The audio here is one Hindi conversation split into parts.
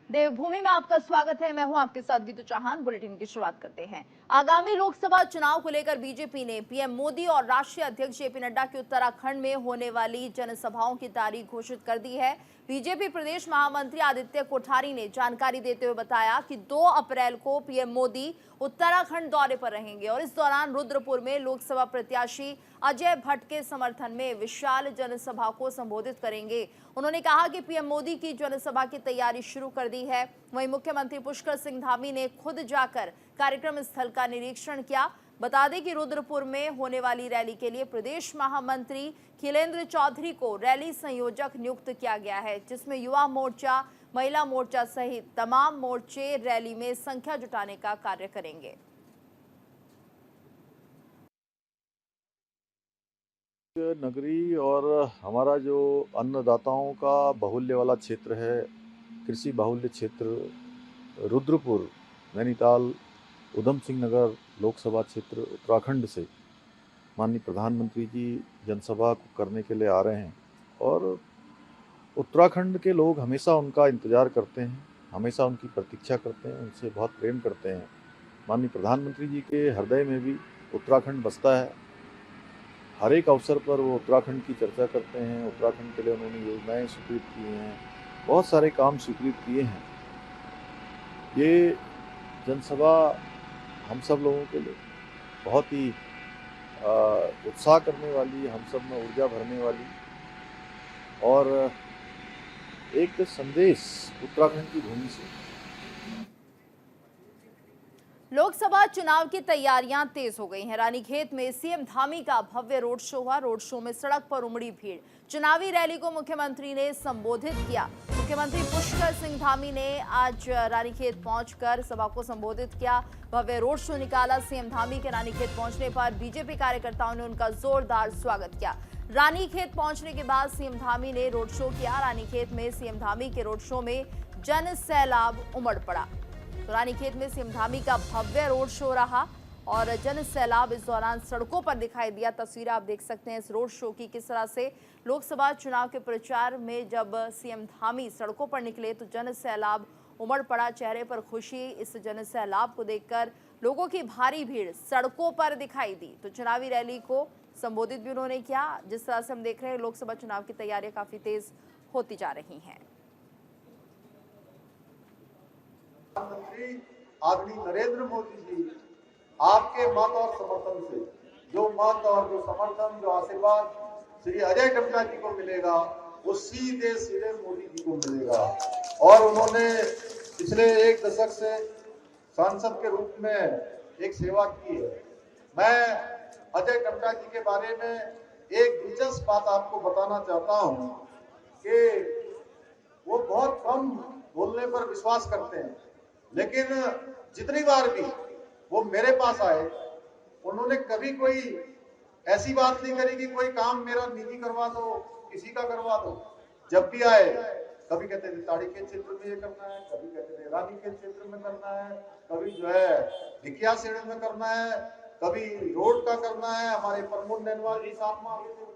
देवभूमि में आपका स्वागत है। मैं हूं आपके साथ गीतू चौहान। बुलेटिन की शुरुआत करते हैं। आगामी लोकसभा चुनाव को लेकर बीजेपी ने पीएम मोदी और राष्ट्रीय अध्यक्ष जेपी नड्डा की उत्तराखंड में होने वाली जनसभाओं की तारीख घोषित कर दी है। बीजेपी प्रदेश महामंत्री आदित्य कोठारी ने जानकारी देते हुए बताया कि 2 अप्रैल को पीएम मोदी उत्तराखंड दौरे पर रहेंगे और इस दौरान रुद्रपुर में लोकसभा प्रत्याशी अजय भट्ट के समर्थन में विशाल जनसभा को संबोधित करेंगे। उन्होंने कहा कि पीएम मोदी की जनसभा की तैयारी शुरू कर दी है। वहीं मुख्यमंत्री पुष्कर सिंह धामी ने खुद जाकर कार्यक्रम स्थल का निरीक्षण किया। बता दें कि रुद्रपुर में होने वाली रैली के लिए प्रदेश महामंत्री खिलेंद्र चौधरी को रैली संयोजक नियुक्त किया गया है, जिसमें युवा मोर्चा, महिला मोर्चा सहित तमाम मोर्चे रैली में संख्या जुटाने का कार्य करेंगे। नगरी और हमारा जो अन्नदाताओं का बाहुल्य वाला क्षेत्र है, कृषि बाहुल्य क्षेत्र रुद्रपुर, नैनीताल, उधम सिंह नगर लोकसभा क्षेत्र उत्तराखंड से माननीय प्रधानमंत्री जी जनसभा को करने के लिए आ रहे हैं और उत्तराखंड के लोग हमेशा उनका इंतज़ार करते हैं, हमेशा उनकी प्रतीक्षा करते हैं, उनसे बहुत प्रेम करते हैं। माननीय प्रधानमंत्री जी के हृदय में भी उत्तराखंड बसता है। हर एक अवसर पर वो उत्तराखंड की चर्चा करते हैं। उत्तराखंड के लिए उन्होंने योजनाएं स्वीकृत की हैं, बहुत सारे काम स्वीकृत किए हैं। ये जनसभा हम सब लोगों के लिए बहुत ही उत्साह करने वाली, हम सब में ऊर्जा भरने वाली और एक संदेश उत्तराखंड की भूमि से। लोकसभा चुनाव की तैयारियां तेज हो गई हैं। रानीखेत में सीएम धामी का भव्य रोड शो हुआ। रोड शो में सड़क पर उमड़ी भीड़। चुनावी रैली को मुख्यमंत्री ने संबोधित किया। मुख्यमंत्री पुष्कर सिंह धामी ने आज रानीखेत पहुंचकर सभा को संबोधित किया। भव्य रोड शो निकाला। सीएम धामी के रानीखेत पहुंचने पर बीजेपी कार्यकर्ताओं ने उनका जोरदार स्वागत किया। रानीखेत पहुंचने के बाद सीएम धामी ने रोड शो किया। रानीखेत में सीएम धामी के रोड शो में जन सैलाब उमड़ पड़ा। तो रानीखेत में सीएम धामी का भव्य रोड शो रहा और जन सैलाब इस दौरान सड़कों पर दिखाई दिया। तस्वीरें आप देख सकते हैं इस रोड शो की, किस तरह से लोकसभा चुनाव के प्रचार में जब सीएम धामी सड़कों पर निकले तो जन सैलाब उमड़ पड़ा। चेहरे पर खुशी इस जन सैलाब को देखकर लोगों की भारी भीड़ सड़कों पर दिखाई दी। तो चुनावी रैली को संबोधित भी उन्होंने किया। जिस तरह से हम देख रहे हैं लोकसभा चुनाव की तैयारियां काफी तेज होती जा रही हैं। प्रधानमंत्री आदरणीय नरेंद्र मोदी जी, आपके मत और समर्थन से जो मत और जो समर्थन, जो आशीर्वाद श्री अजय टम्टा जी को मिलेगा वो सीधे सीधे मोदी जी को मिलेगा। और उन्होंने पिछले 1 दशक से सांसद के रूप में एक सेवा की है। मैं अजय टम्टा जी के बारे में एक दिलचस्प बात आपको बताना चाहता हूं कि वो बहुत कम बोलने पर विश्वास करते हैं, लेकिन जितनी बार भी वो मेरे पास आए उन्होंने कभी कोई ऐसी बात नहीं करी कि कोई काम मेरा निजी करवा दो, किसी का करवा दो। जब भी आए कभी कहते थे ताड़ी के क्षेत्र में ये करना है, कभी कहते थे रानी के क्षेत्र में करना है, कभी जो है भिकिया सेड़े में करना है, कभी रोड का करना है। हमारे प्रमोद नैनवाल जी साथ में आगे थे,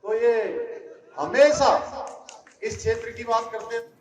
तो ये हमेशा इस क्षेत्र की बात करते हैं।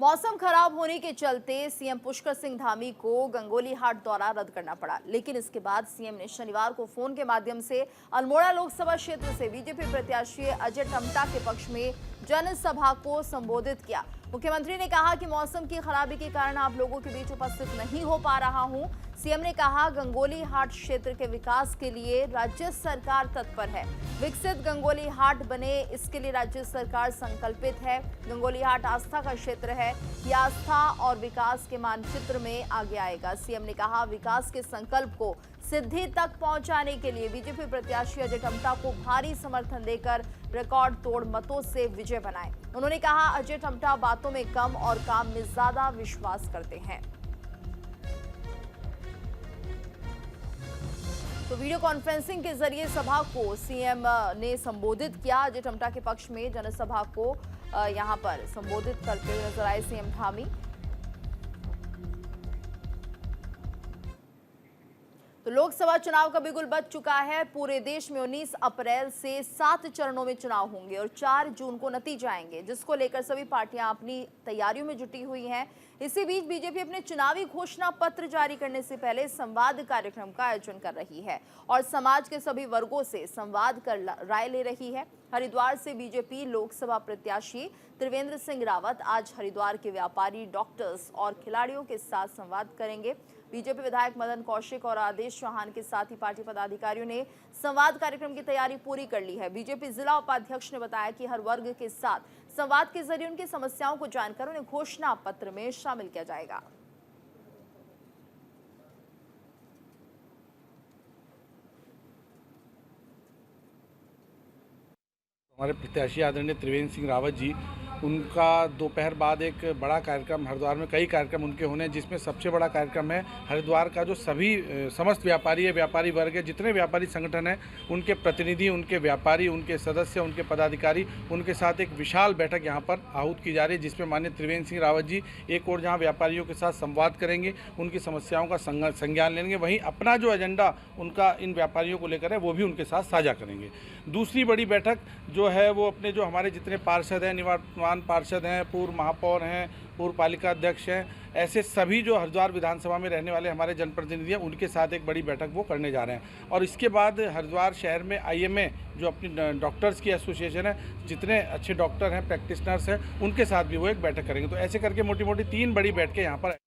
मौसम खराब होने के चलते सीएम पुष्कर सिंह धामी को गंगोलीहाट दौरा रद्द करना पड़ा, लेकिन इसके बाद सीएम ने शनिवार को फोन के माध्यम से अल्मोड़ा लोकसभा क्षेत्र से बीजेपी प्रत्याशी अजय टम्टा के पक्ष में जनसभा को संबोधित किया। मुख्यमंत्री ने कहा कि मौसम की खराबी के कारण आप लोगों के बीच उपस्थित नहीं हो पा रहा हूं। सीएम ने कहा गंगोलीहाट क्षेत्र के विकास के लिए राज्य सरकार तत्पर है। विकसित गंगोलीहाट बने इसके लिए राज्य सरकार संकल्पित है। गंगोलीहाट आस्था का क्षेत्र है, यह आस्था और विकास के मानचित्र में आगे आएगा। सीएम ने कहा विकास के संकल्प को सिद्धि तक पहुंचाने के लिए बीजेपी प्रत्याशी अजय टम्टा को भारी समर्थन देकर रिकॉर्ड तोड़ मतों से विजय बनाए। उन्होंने कहा अजय टम्टा बातों में कम और काम में ज्यादा विश्वास करते हैं। तो वीडियो कॉन्फ्रेंसिंग के जरिए सभा को सीएम ने संबोधित किया। अजय टम्टा के पक्ष में जनसभा को यहां पर संबोधित करते हुए नजर आए सीएम धामी। तो लोकसभा चुनाव का बिगुल बज चुका है। पूरे देश में 19 अप्रैल से 7 चरणों में चुनाव होंगे और 4 जून को नतीजे आएंगे, जिसको लेकर सभी पार्टियां अपनी तैयारियों में जुटी हुई हैं। इसी बीच बीजेपी अपने चुनावी घोषणा पत्र जारी करने से पहले संवाद कार्यक्रम का आयोजन कर रही है और समाज के सभी वर्गों से संवाद कर राय ले रही है। हरिद्वार से बीजेपी लोकसभा प्रत्याशी त्रिवेंद्र सिंह रावत आज हरिद्वार के व्यापारी, डॉक्टर्स और खिलाड़ियों के साथ संवाद करेंगे। बीजेपी विधायक मदन कौशिक और आदेश चौहान के साथ ही पार्टी पदाधिकारियों ने संवाद कार्यक्रम की तैयारी पूरी कर ली है। बीजेपी जिला उपाध्यक्ष ने बताया कि हर वर्ग के साथ संवाद के जरिए उनकी समस्याओं को जानकर उन्हें घोषणा पत्र में शामिल किया जाएगा। हमारे प्रत्याशी आदरणीय त्रिवेंद्र सिंह रावत जी, उनका दोपहर बाद एक बड़ा कार्यक्रम हरिद्वार में, कई कार्यक्रम उनके होने, जिसमें सबसे बड़ा कार्यक्रम है हरिद्वार का जो सभी समस्त व्यापारी है, व्यापारी वर्ग है, जितने व्यापारी संगठन हैं, उनके प्रतिनिधि, उनके व्यापारी, उनके सदस्य, उनके पदाधिकारी, उनके साथ एक विशाल बैठक यहाँ पर आहूत की जा रही है, जिसमें माननीय त्रिवेंद्र सिंह रावत जी एक और जहाँ व्यापारियों के साथ संवाद करेंगे, उनकी समस्याओं का संज्ञान लेंगे, वहीं अपना जो एजेंडा उनका इन व्यापारियों को लेकर है वो भी उनके साथ साझा करेंगे। दूसरी बड़ी बैठक जो है वो अपने जो हमारे जितने पार्षद हैं, निवर्तमान पार्षद हैं, पूर्व महापौर हैं, पूर्व पालिका अध्यक्ष हैं, ऐसे सभी जो हरिद्वार विधानसभा में रहने वाले हमारे जनप्रतिनिधि हैं, उनके साथ एक बड़ी बैठक वो करने जा रहे हैं। और इसके बाद हरिद्वार शहर में IMA जो अपनी डॉक्टर्स की एसोसिएशन है, जितने अच्छे डॉक्टर हैं, प्रैक्टिशनर्स हैं, उनके साथ भी वो एक बैठक करेंगे। तो ऐसे करके मोटी मोटी 3 बड़ी बैठकें यहाँ पर।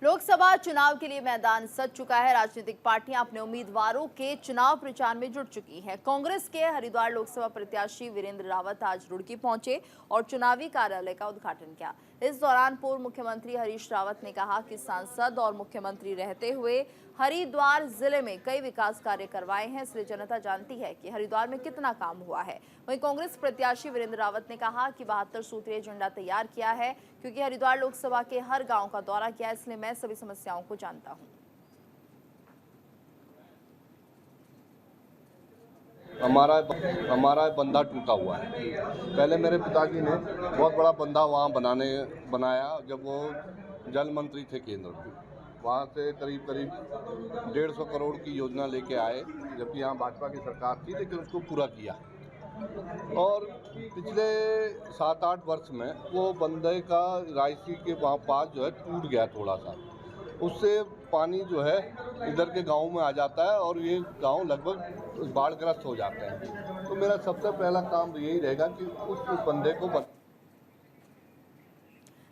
लोकसभा चुनाव के लिए मैदान सज चुका है। राजनीतिक पार्टियां अपने उम्मीदवारों के चुनाव प्रचार में जुट चुकी हैं। कांग्रेस के हरिद्वार लोकसभा प्रत्याशी वीरेंद्र रावत आज रुड़की पहुंचे और चुनावी कार्यालय का उद्घाटन किया। इस दौरान पूर्व मुख्यमंत्री हरीश रावत ने कहा कि सांसद और मुख्यमंत्री रहते हुए हरिद्वार जिले में कई विकास कार्य करवाए हैं, इसलिए जनता जानती है कि हरिद्वार में कितना काम हुआ है। वहीं कांग्रेस प्रत्याशी वीरेंद्र रावत ने कहा कि 72 सूत्रीय एजेंडा तैयार किया है, क्योंकि हरिद्वार लोकसभा के हर गांव का दौरा किया, इसलिए मैं सभी समस्याओं को जानता हूं। हमारा बंधा टूटा हुआ है। पहले मेरे पिताजी ने बहुत बड़ा बंधा वहाँ बनाया जब वो जल मंत्री थे केंद्र में। वहाँ से करीब 150 करोड़ की योजना लेके आए, जबकि यहाँ भाजपा की सरकार थी, लेकिन उसको पूरा किया। और पिछले 7-8 वर्ष में वो बंधे का रायसी के वहाँ पास जो है टूट गया थोड़ा सा, उससे पानी जो है इधर के गाँव में आ जाता है और ये गाँव लगभग बाढ़ग्रस्त हो जाते हैं। तो मेरा सबसे पहला काम यही रहेगा कि उस बंधे को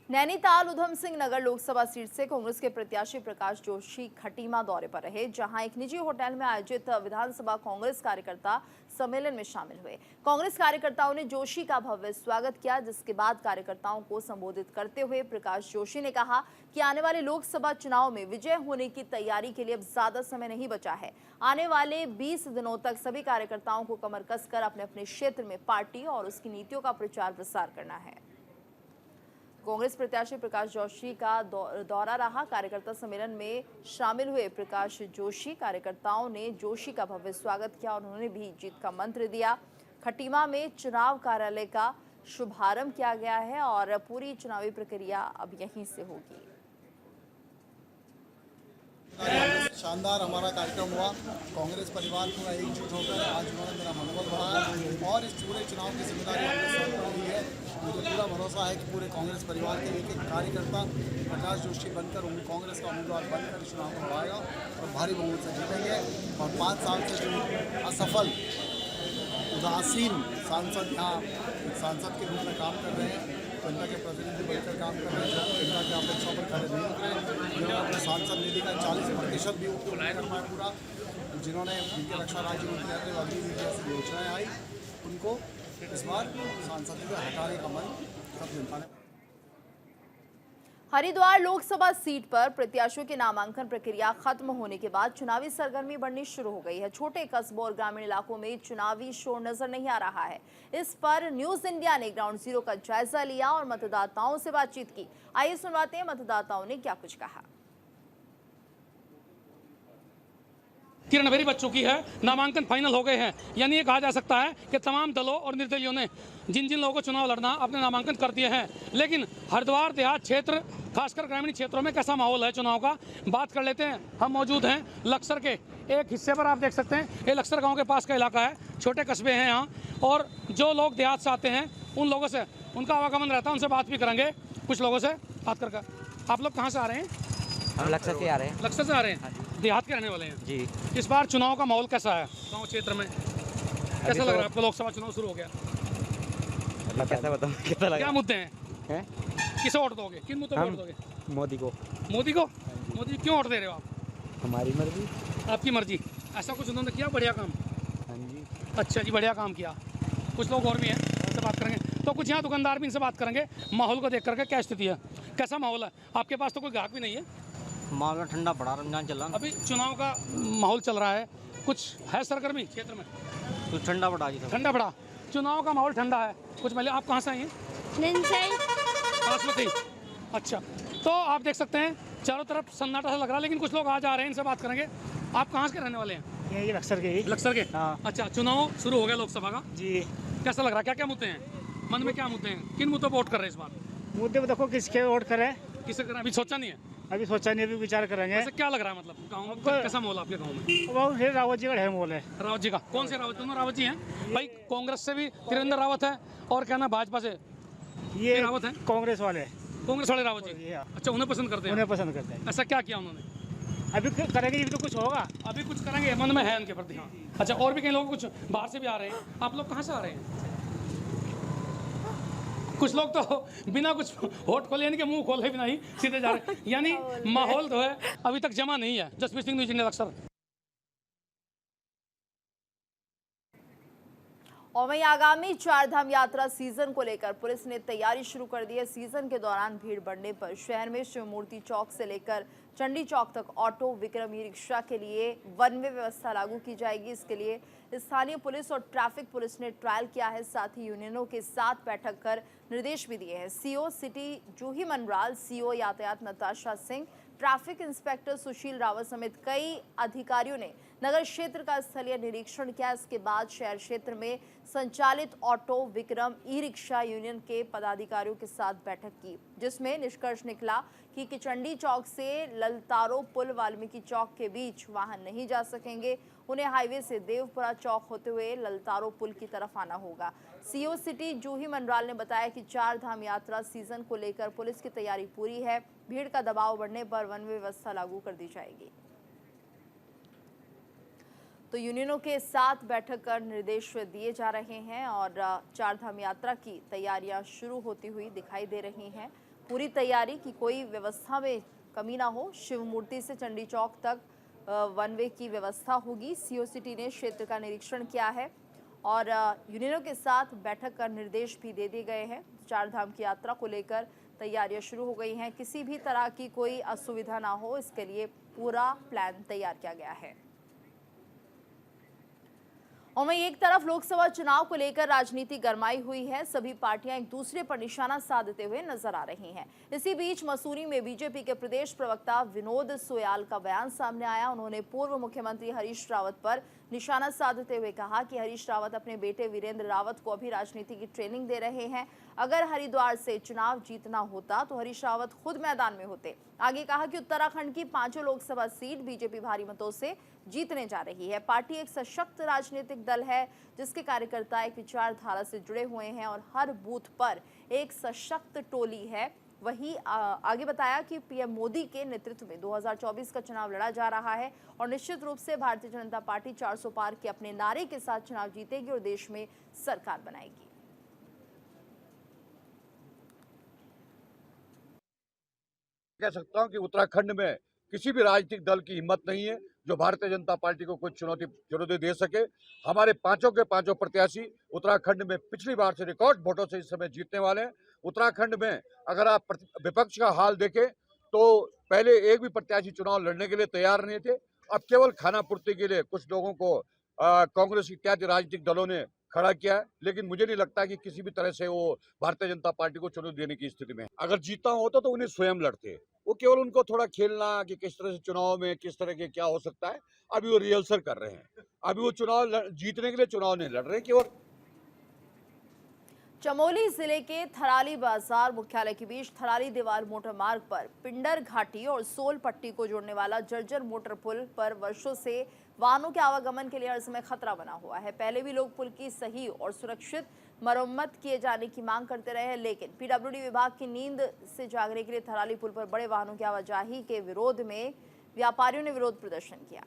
नैनीताल उधम सिंह नगर लोकसभा सीट से कांग्रेस के प्रत्याशी प्रकाश जोशी खटीमा दौरे पर रहे, जहां एक निजी होटल में आयोजित विधानसभा कांग्रेस कार्यकर्ता सम्मेलन में शामिल हुए। कांग्रेस कार्यकर्ताओं ने जोशी का भव्य स्वागत किया, जिसके बाद कार्यकर्ताओं को संबोधित करते हुए प्रकाश जोशी ने कहा कि आने वाले लोकसभा चुनाव में विजय होने की तैयारी के लिए अब ज्यादा समय नहीं बचा है। आने वाले 20 दिनों तक सभी कार्यकर्ताओं को कमर कसकर अपने अपने क्षेत्र में पार्टी और उसकी नीतियों का प्रचार प्रसार करना है। कांग्रेस प्रत्याशी प्रकाश जोशी का दौरा रहा। कार्यकर्ता सम्मेलन में शामिल हुए प्रकाश जोशी कार्यकर्ताओं ने जोशी का भव्य स्वागत किया और उन्होंने भी जीत का मंत्र दिया। खटीमा में चुनाव कार्यालय का शुभारंभ किया गया है और पूरी चुनावी प्रक्रिया अब यहीं से होगी। शानदार हमारा कार्यक्रम हुआ। कांग्रेस परिवार पूरा एकजुट होकर आज उन्होंने मेरा मनोबल बढ़ाया और इस पूरे चुनाव की जिम्मेदारी हमने सर पर ली है। मुझे पूरा भरोसा है कि पूरे कांग्रेस परिवार के एक कार्यकर्ता प्रकाश जोशी बनकर कांग्रेस का उम्मीदवार बनकर चुनाव को लड़ाएगा और भारी बहुमत से जीतेंगे। और 5 साल से जो असफल उदासीन सांसद यहाँ सांसद के रूप में काम कर रहे हैं, जनता के प्रतिनिधि बनकर काम कर रहे हैं, जनता के अपेक्षाओं पर खड़े नहीं उतरे, जिन्होंने अपने सांसद निधि का 40% भी उपयोग नहीं कर पाया पूरा, जिन्होंने जिनके रक्षा राज्य मंत्री रहते हुए अगली जैसी योजनाएँ आई, उनको इस बार सांसद से हटाने का मन सब जनता ने। हरिद्वार लोकसभा सीट पर प्रत्याशियों के नामांकन प्रक्रिया खत्म होने के बाद चुनावी सरगर्मी बढ़नी शुरू हो गई है। छोटे कस्बों और ग्रामीण इलाकों में चुनावी शोर नजर नहीं आ रहा है। इस पर न्यूज इंडिया ने ग्राउंड जीरो का जायजा लिया और मतदाताओं से बातचीत की। आइए सुनवाते हैं मतदाताओं ने क्या कुछ कहा। किरण बेरी बच चुकी है, नामांकन फाइनल हो गए हैं, यानी ये कहा जा सकता है कि तमाम दलों और निर्दलियों ने जिन जिन लोगों को चुनाव लड़ना अपने नामांकन कर दिए हैं। लेकिन हरिद्वार देहात क्षेत्र खासकर ग्रामीण क्षेत्रों में कैसा माहौल है चुनाव का, बात कर लेते हैं। हम मौजूद हैं लक्सर के एक हिस्से पर, आप देख सकते हैं ये लक्सर गांव के पास का इलाका है, छोटे कस्बे हैं यहाँ, और जो लोग देहात से आते हैं उन लोगों से उनका आवागमन रहता है, उनसे बात भी करेंगे कुछ लोगों से बात कर। आप लोग कहाँ से आ रहे हैं? हम लक्सर से आ रहे हैं। लक्सर से आ रहे हैं, देहात के रहने वाले हैं जी। इस बार चुनाव का माहौल कैसा है गाँव क्षेत्र में? कैसा लग रहा है आपको? लोकसभा चुनाव शुरू हो गया, कैसा बताऊँ, कैसा लगा? क्या मुद्दे हैं? किसे वोट दोगे? किन मुद्दों पर वोट दोगे? मोदी को। मोदी को? मोदी क्यों वोट दे रहे हो आप? हमारी मर्जी। आपकी मर्जी। ऐसा कुछ उन्होंने किया बढ़िया काम? हाँ जी। अच्छा जी, बढ़िया काम किया। कुछ लोग और भी हैं, उनसे बात करेंगे। तो कुछ यहाँ दुकानदार भी, इनसे बात करेंगे माहौल को देख करके क्या स्थिति है, कैसा माहौल है? आपके पास तो कोई ग्राहक भी नहीं है। माहौल ठंडा पड़ा, रमजान चल रहा, अभी चुनाव का माहौल चल रहा है, कुछ है सरगर्मी क्षेत्र में? तो ठंडा पड़ा जी। ठंडा पड़ा, चुनाव का माहौल ठंडा है। कुछ पहले, आप कहाँ से आई हैं? बासमती। अच्छा, तो आप देख सकते हैं चारों तरफ सन्नाटा सा लग रहा है, लेकिन कुछ लोग आज आ रहे हैं, इनसे बात करेंगे। आप कहाँ के रहने वाले हैं? ये लक्सर के ही। लक्सर के? हाँ। अच्छा, चुनाव शुरू हो गया लोकसभा का जी। कैसा लग रहा है? क्या क्या मुद्दे हैं मन में? क्या मुद्दे हैं? किन मुद्दों पर वोट कर रहे हैं इस बार? मुद्दे देखो किसके वोट करें, किसे करें अभी सोचा नहीं है? अभी सोचा नहीं, अभी विचार करेंगे। वैसे क्या लग रहा है, मतलब गाँव में कैसा माहौल आपके गाँव में? वो फिर रावत जी का है मोल है। रावत जी का? कौन से रावत? दोनों रावत जी हैं भाई। कांग्रेस से भी त्रिवेंद्र रावत है, और क्या ना भाजपा से ये रावत है, कांग्रेस वाले। कांग्रेस वाले रावत जी। अच्छा, उन्हें पसंद करते हैं? उन्हें पसंद करते हैं। ऐसा क्या किया उन्होंने? अभी करेंगे, तो कुछ होगा, अभी कुछ करेंगे, मन में है उनके प्रति। हाँ। अच्छा, और भी कई लोग कुछ बाहर से भी आ रहे हैं। आप लोग कहाँ से आ रहे हैं? कुछ लोग तो बिना कुछ होठ खोले, यानी कि मुंह खोले बिना ही सीधे जा रहे हैं, यानी माहौल जो है अभी तक जमा नहीं है। Jaspreet Singh news India Laksar. और वहीं आगामी चारधाम यात्रा सीजन को लेकर पुलिस ने तैयारी शुरू कर दी है। सीजन के दौरान भीड़ बढ़ने पर शहर में शिव मूर्ति चौक से लेकर चंडी चौक तक ऑटो, विक्रम, ई रिक्शा के लिए वन वे व्यवस्था लागू की जाएगी। इसके लिए स्थानीय पुलिस और ट्रैफिक पुलिस ने ट्रायल किया है, साथ ही यूनियनों के साथ बैठक कर निर्देश भी दिए हैं। सीओ सिटी जूही मनराल, सीओ यातायात नताशा सिंह, ट्रैफिक इंस्पेक्टर सुशील रावत समेत कई अधिकारियों ने नगर क्षेत्र का स्थलीय निरीक्षण किया। इसके बाद शहर क्षेत्र में संचालित auto, Vikram, e rickshaw union के पदाधिकारियों के साथ बैठक की, जिसमें निष्कर्ष निकला कि किचंडी चौक से ललतारो पुल वाल्मीकि चौक के बीच वाहन नहीं जा सकेंगे। उन्हें हाईवे से देवपुरा चौक होते हुए ललतारो पुल की तरफ आना होगा। सीओ सिटी जूही मनराल ने बताया कि चार धाम यात्रा सीजन को लेकर पुलिस की तैयारी पूरी है। भीड़ का दबाव बढ़ने पर वन व्यवस्था लागू कर दी जाएगी। तो यूनियनों के साथ बैठक कर निर्देश दिए जा रहे हैं और चार धाम यात्रा की तैयारियां शुरू होती हुई दिखाई दे रही हैं। पूरी तैयारी की कोई व्यवस्था में कमी ना हो। शिव मूर्ति से चंडी चौक तक वन वे की व्यवस्था होगी। सीओ सिटी ने क्षेत्र का निरीक्षण किया है और यूनियनों के साथ बैठक कर निर्देश भी दे दिए गए हैं। चार धाम की यात्रा को लेकर तैयारियां शुरू हो गई हैं। किसी भी तरह की कोई असुविधा ना हो, इसके लिए पूरा प्लान तैयार किया गया है। और वहीं एक तरफ लोकसभा चुनाव को लेकर राजनीति गरमाई हुई है। सभी पार्टियां एक दूसरे पर निशाना साधते हुए नजर आ रही हैं। इसी बीच मसूरी में बीजेपी के प्रदेश प्रवक्ता विनोद सोयाल का बयान सामने आया। उन्होंने पूर्व मुख्यमंत्री हरीश रावत पर निशाना साधते हुए कहा कि हरीश रावत अपने बेटे वीरेंद्र रावत को अभी राजनीति की ट्रेनिंग दे रहे हैं। अगर हरिद्वार से चुनाव जीतना होता तो हरीश रावत खुद मैदान में होते। आगे कहा कि उत्तराखंड की 5 लोकसभा सीट बीजेपी भारी मतों से जीतने जा रही है। पार्टी एक सशक्त राजनीतिक दल है जिसके कार्यकर्ता एक विचारधारा से जुड़े हुए हैं और हर बूथ पर एक सशक्त टोली है। वहीं आगे बताया कि पीएम मोदी के नेतृत्व में 2024 का चुनाव लड़ा जा रहा है और निश्चित रूप से भारतीय जनता पार्टी 400 पार के अपने नारे के साथ चुनाव जीतेगी और देश में सरकार बनाएगी। कह सकता हूं कि उत्तराखंड में किसी भी राजनीतिक दल की हिम्मत नहीं है जो भारतीय जनता पार्टी को कुछ चुनौती दे सके। हमारे पांचों के पांचों प्रत्याशी उत्तराखंड में पिछली बार से रिकॉर्ड वोटों से इस समय जीतने वाले हैं। उत्तराखंड में अगर आप विपक्ष का हाल देखें तो पहले एक भी प्रत्याशी चुनाव लड़ने के लिए तैयार नहीं थे। अब केवल खाना पूर्ति के लिए कुछ लोगों को कांग्रेस इत्यादि राजनीतिक दलों ने खड़ा किया है, लेकिन मुझे नहीं लगता कि किसी भी तरह से वो भारतीय जनता पार्टी को चुनौती देने की स्थिति में है। अगर जीता होता तो उन्हें स्वयं लड़ते। वो केवल उनको थोड़ा खेलना कि किस तरह से चुनाव में किस तरह के क्या हो सकता है, अभी वो रिहर्सल कर रहे हैं। अभी वो चुनाव जीतने के लिए चुनाव नहीं लड़ रहे केवल। चमोली जिले के थराली बाजार मुख्यालय के बीच थराली दीवार मोटर मार्ग पर पिंडर घाटी और सोल पट्टी को जोड़ने वाला जर्जर मोटर पुल पर वर्षों से वाहनों के आवागमन के लिए हर समय खतरा बना हुआ है। पहले भी लोग पुल की सही और सुरक्षित मरम्मत किए जाने की मांग करते रहे हैं, लेकिन पीडब्ल्यूडी विभाग की नींद से जागने के लिए थराली पुल पर बड़े वाहनों की आवाजाही के विरोध में व्यापारियों ने विरोध प्रदर्शन किया।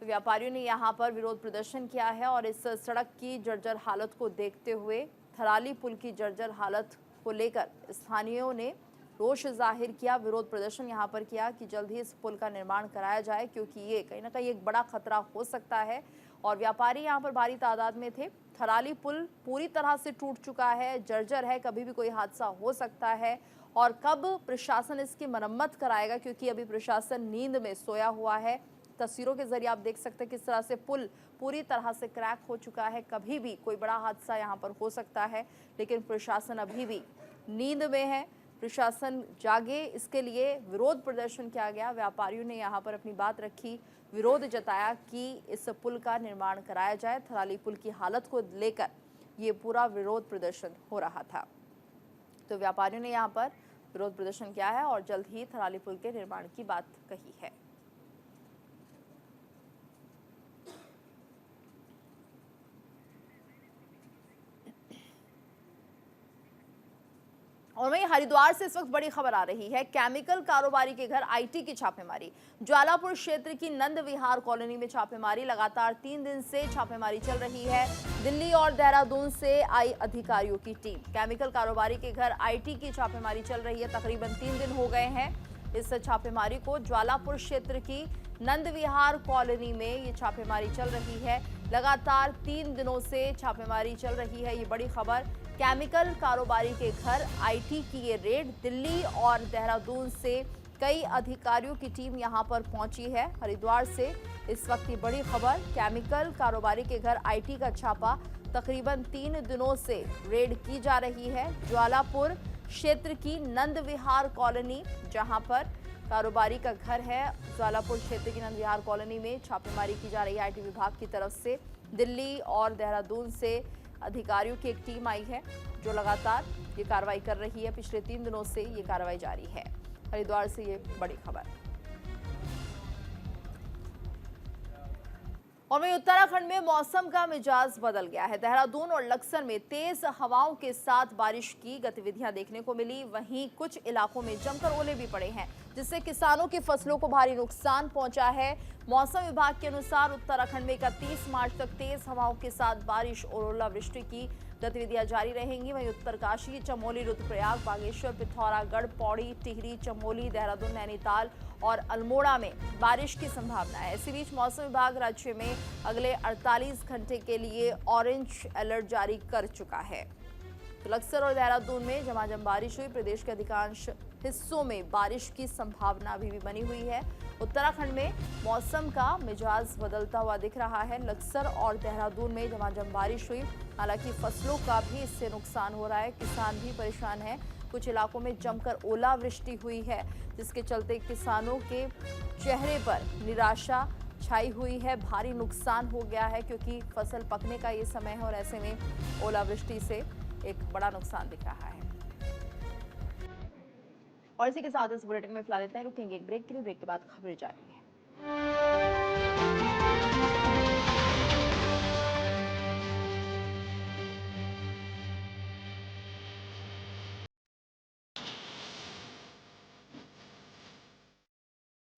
तो व्यापारियों ने यहां पर विरोध प्रदर्शन किया है और इस सड़क की जर्जर हालत को देखते हुए थराली पुल की जर्जर हालत को लेकर स्थानीयों ने रोष जाहिर किया, विरोध प्रदर्शन यहां पर किया कि जल्द ही इस पुल का निर्माण कराया जाए, क्योंकि ये कहीं ना कहीं एक बड़ा खतरा हो सकता है। और व्यापारी यहां पर भारी तादाद में थे। थराली पुल पूरी तरह से टूट चुका है, जर्जर है, कभी भी कोई हादसा हो सकता है। और कब प्रशासन इसकी मरम्मत कराएगा, क्योंकि अभी प्रशासन नींद में सोया हुआ है। तस्वीरों के जरिए आप देख सकते हैं किस तरह से पुल पूरी तरह से क्रैक हो चुका है, कभी भी कोई बड़ा हादसा यहाँ पर हो सकता है, लेकिन प्रशासन अभी भी नींद में है। प्रशासन जागे, इसके लिए विरोध प्रदर्शन किया गया। व्यापारियों ने यहाँ पर अपनी बात रखी, विरोध जताया कि इस पुल का निर्माण कराया जाए। थराली पुल की हालत को लेकर ये पूरा विरोध प्रदर्शन हो रहा था। तो व्यापारियों ने यहाँ पर विरोध प्रदर्शन किया है और जल्द ही थराली पुल के निर्माण की बात कही है। और वहीं हरिद्वार से इस वक्त बड़ी खबर आ रही है। केमिकल कारोबारी के घर आईटी की छापेमारी। ज्वालापुर क्षेत्र की नंद विहार कॉलोनी में छापेमारी। लगातार 3 दिन से छापेमारी चल रही है। दिल्ली और देहरादून से आई अधिकारियों की टीम। केमिकल कारोबारी के घर आईटी की छापेमारी चल रही है। तकरीबन 3 दिन हो गए हैं इस छापेमारी को। ज्वालापुर क्षेत्र की नंद विहार कॉलोनी में ये छापेमारी चल रही है। लगातार 3 दिनों से छापेमारी चल रही है। ये बड़ी खबर। केमिकल कारोबारी के घर आईटी की ये रेड। दिल्ली और देहरादून से कई अधिकारियों की टीम यहां पर पहुंची है। हरिद्वार से इस वक्त की बड़ी खबर। केमिकल कारोबारी के घर आईटी का छापा। तकरीबन 3 दिनों से रेड की जा रही है। ज्वालापुर क्षेत्र की नंद विहार कॉलोनी जहां पर कारोबारी का घर है, ज्वालापुर क्षेत्र की नंद विहार कॉलोनी में छापेमारी की जा रही है आईटी विभाग की तरफ से। दिल्ली और देहरादून से अधिकारियों की एक टीम आई है जो लगातार ये कार्रवाई कर रही है। पिछले 3 दिनों से ये कार्रवाई जारी है। हरिद्वार से ये बड़ी खबर। और वहीं उत्तराखंड में मौसम का मिजाज बदल गया है। देहरादून और लक्सर में तेज हवाओं के साथ बारिश की गतिविधियां देखने को मिली। वहीं कुछ इलाकों में जमकर ओले भी पड़े हैं, जिससे किसानों की फसलों को भारी नुकसान पहुंचा है। मौसम विभाग के अनुसार उत्तराखंड में 31 मार्च तक तेज हवाओं के साथ बारिश और ओलावृष्टि की गतिविधियां जारी रहेंगी। वहीं उत्तरकाशी, चमोली, रुद्रप्रयाग, बागेश्वर, पिथौरागढ़, पौड़ी, टिहरी, चमोली, देहरादून, नैनीताल और अल्मोड़ा में बारिश की संभावना है। इसी बीच मौसम विभाग राज्य में अगले 48 घंटे के लिए ऑरेंज अलर्ट जारी कर चुका है। तो लक्सर और देहरादून में झमाझम बारिश हुई। प्रदेश के अधिकांश हिस्सों में बारिश की संभावना अभी भी बनी हुई है। उत्तराखंड में मौसम का मिजाज बदलता हुआ दिख रहा है। लक्सर और देहरादून में झमाझम बारिश हुई। हालांकि फसलों का भी इससे नुकसान हो रहा है, किसान भी परेशान है। कुछ इलाकों में जमकर ओलावृष्टि हुई है, जिसके चलते किसानों के चेहरे पर निराशा छाई हुई है। भारी नुकसान हो गया है क्योंकि फसल पकने का ये समय है और ऐसे में ओलावृष्टि से एक बड़ा नुकसान दिख रहा है। और इसी के साथ इस बुलेटिन में फिलहाल इतना ही। रुकेंगे एक ब्रेक के लिए। ब्रेक के बाद खबरें जारी है।